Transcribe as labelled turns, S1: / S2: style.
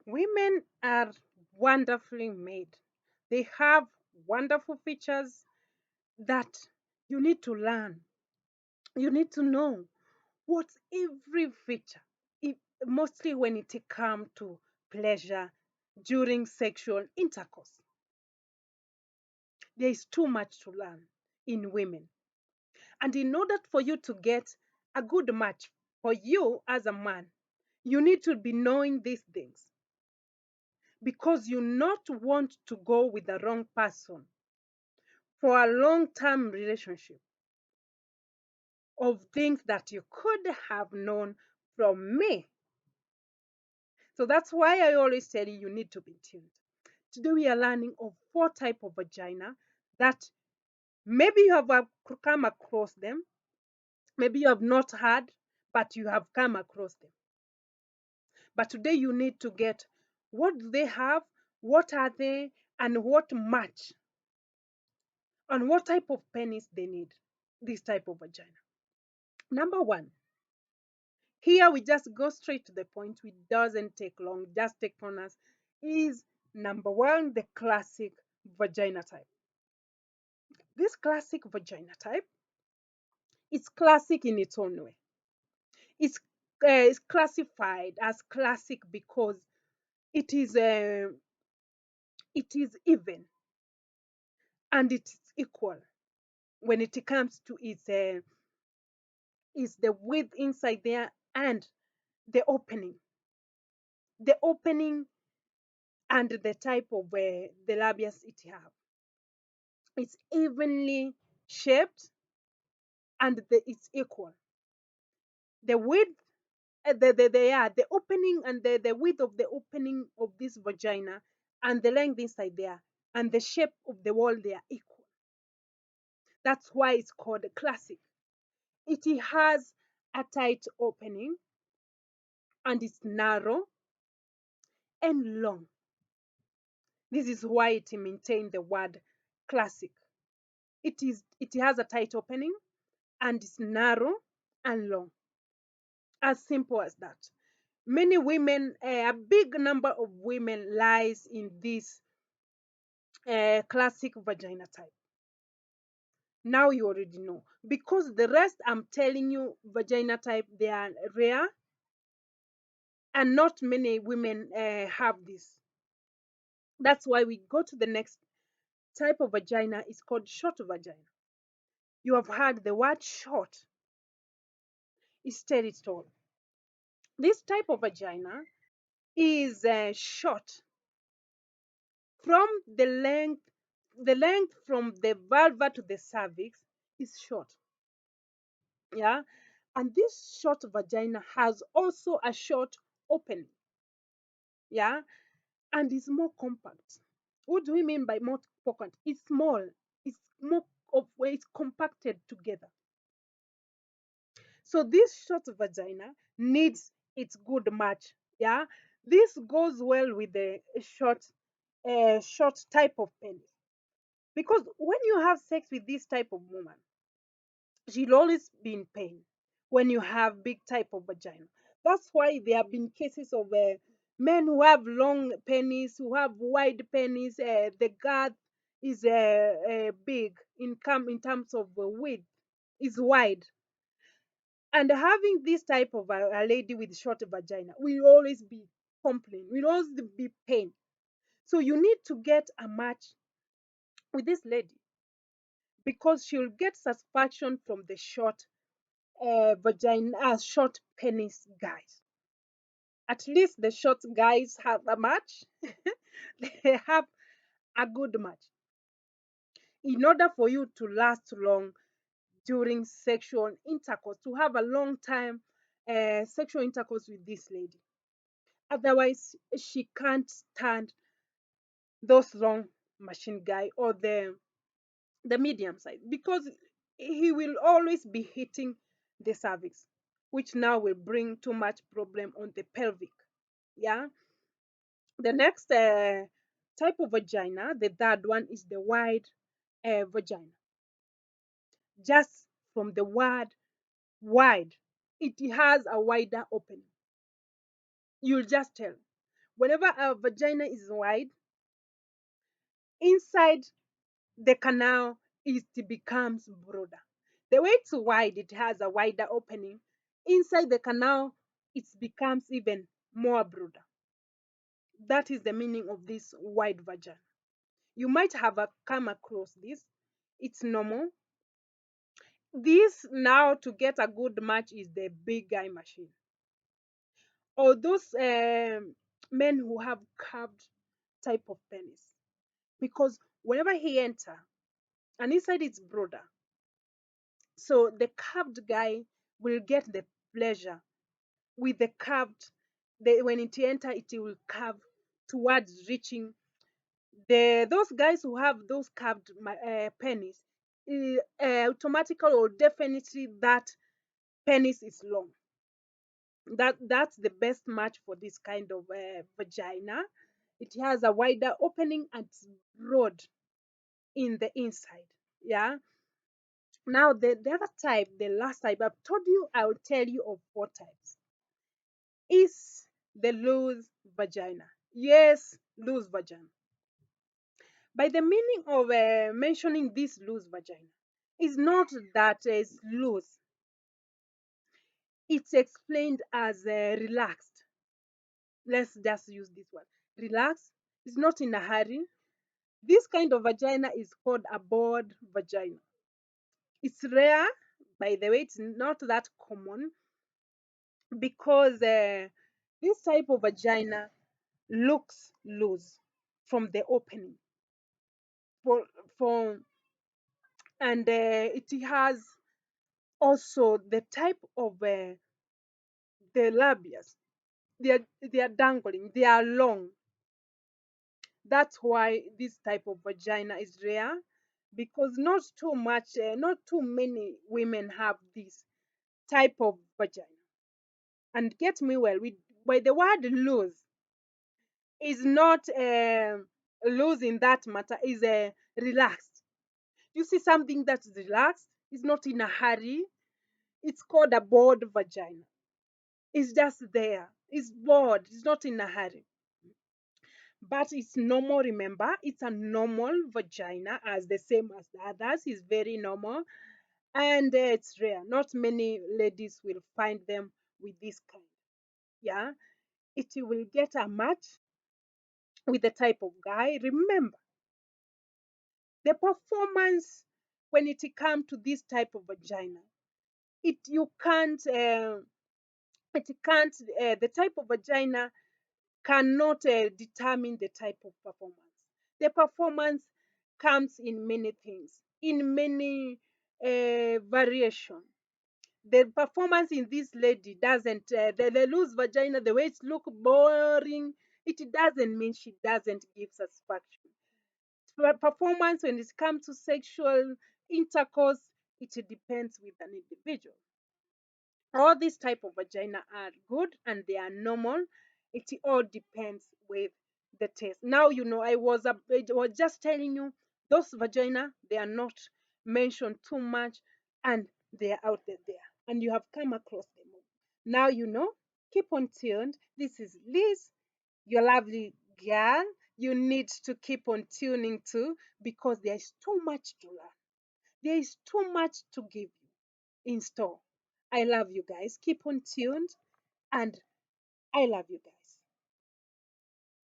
S1: Women are wonderfully made. They have wonderful features that you need to learn. You need to know what's every feature, if, mostly when it comes to pleasure during sexual intercourse. There is too much to learn in women. And in order for you to get a good match for you as a man, you need to be knowing these things because you not want to go with the wrong person for a long term relationship of things that you could have known from me. So that's why I always tell you need to be tuned. Today we are learning of four type of vagina that maybe you have come across them, maybe you have not heard, but you have come across them. But today you need to get what do they have, what are they, and what match, and what type of penis they need. This type of vagina. Number one, here we just go straight to the point. It doesn't take long, just take on us. Is number one the classic vagina type. This classic vagina type is classic in its own way. It's classified as classic because it is uh, it is even and it's equal when it comes to its the width inside there and the opening, the opening and the type of the labias it have. It's evenly shaped and it's equal. The width, yeah, the opening and the width of the opening of this vagina and the length inside there and the shape of the wall they are equal. That's why it's called a classic. It has a tight opening and it's narrow and long. This is why it maintained the word classic. It has a tight opening and it's narrow and long. As simple as that. Many women, a big number of women lies in this classic vagina type. Now you already know. Because the rest I'm telling you, vagina type, they are rare and not many women have this. That's why we go to the next type of vagina. It's called short vagina. You have heard the word short. It's tell it all. This type of vagina is short from the length from the vulva to the cervix is short. Yeah. And this short vagina has also a short opening. Yeah. And is more compact. What do we mean by more compact? It's small. It's more of where it's compacted together. So this short vagina needs its good match. Yeah. This goes well with the short type of penis. Because when you have sex with this type of woman, she'll always be in pain when you have big type of vagina. That's why there have been cases of men who have long penis, who have wide penis. The girth is big in terms of width, is wide. And having this type of a lady with short vagina will always be complaint, will always be pain. So you need to get a match with this lady because she'll get satisfaction from the short vagina, short penis guys. At least the short guys have a match. They have a good match. In order for you to last long during sexual intercourse, to have a long time sexual intercourse with this lady. Otherwise, she can't stand those long machine guy or the medium size because he will always be hitting the cervix, which now will bring too much problem on the pelvic. Yeah. The next type of vagina, the third one, is the wide vagina. Just from the word wide, it has a wider opening. You'll just tell. Whenever a vagina is wide, inside the canal it becomes broader. The way it's wide, it has a wider opening. Inside the canal, it becomes even more broader. That is the meaning of this wide vagina. You might have come across this. It's normal. This now to get a good match is the big guy machine, or those men who have curved type of penis, because whenever he enter and inside it's broader, so the curved guy will get the pleasure with the curved. When it enter, it will curve towards reaching the those guys who have those curved penis. Automatically or definitely that penis is long. That's the best match for this kind of vagina. It has a wider opening and it's broad in the inside. Yeah. Now the other type, the last type I've told you, I will tell you of four types. Is the loose vagina. Yes, loose vagina. By the meaning of mentioning this loose vagina, is not that it's loose. It's explained as relaxed. Let's just use this one. Relaxed. It's not in a hurry. This kind of vagina is called a bored vagina. It's rare, by the way, it's not that common because this type of vagina looks loose from the opening. For, for and it has also the type of the labias. They are dangling. They are long. That's why this type of vagina is rare, because not too many women have this type of vagina. And get me well, by the word loose is not loose in that matter, is relaxed. You see something that's relaxed, is not in a hurry. It's called a bored vagina. It's just there. It's bored. It's not in a hurry. But it's normal, remember, it's a normal vagina as the same as the others. It's very normal, and it's rare. Not many ladies will find them with this kind. Yeah, it will get a match with the type of guy. Remember, the performance when it comes to this type of vagina, it you can't it can't the type of vagina cannot determine the type of performance. The performance comes in many things, in many variation. The performance in this lady doesn't, the loose vagina, the way it look boring, it doesn't mean she doesn't give satisfaction. Performance when it comes to sexual intercourse, it depends with an individual. All these type of vagina are good and they are normal. It all depends with the taste. Now you know, I was just telling you those vagina, they are not mentioned too much, and they are out there and you have come across them. Now you know. Keep on tuned. This is Liz, your lovely girl. You need to keep on tuning too, because there is too much to learn. There is too much to give you in store. I love you guys. Keep on tuned, and I love you guys.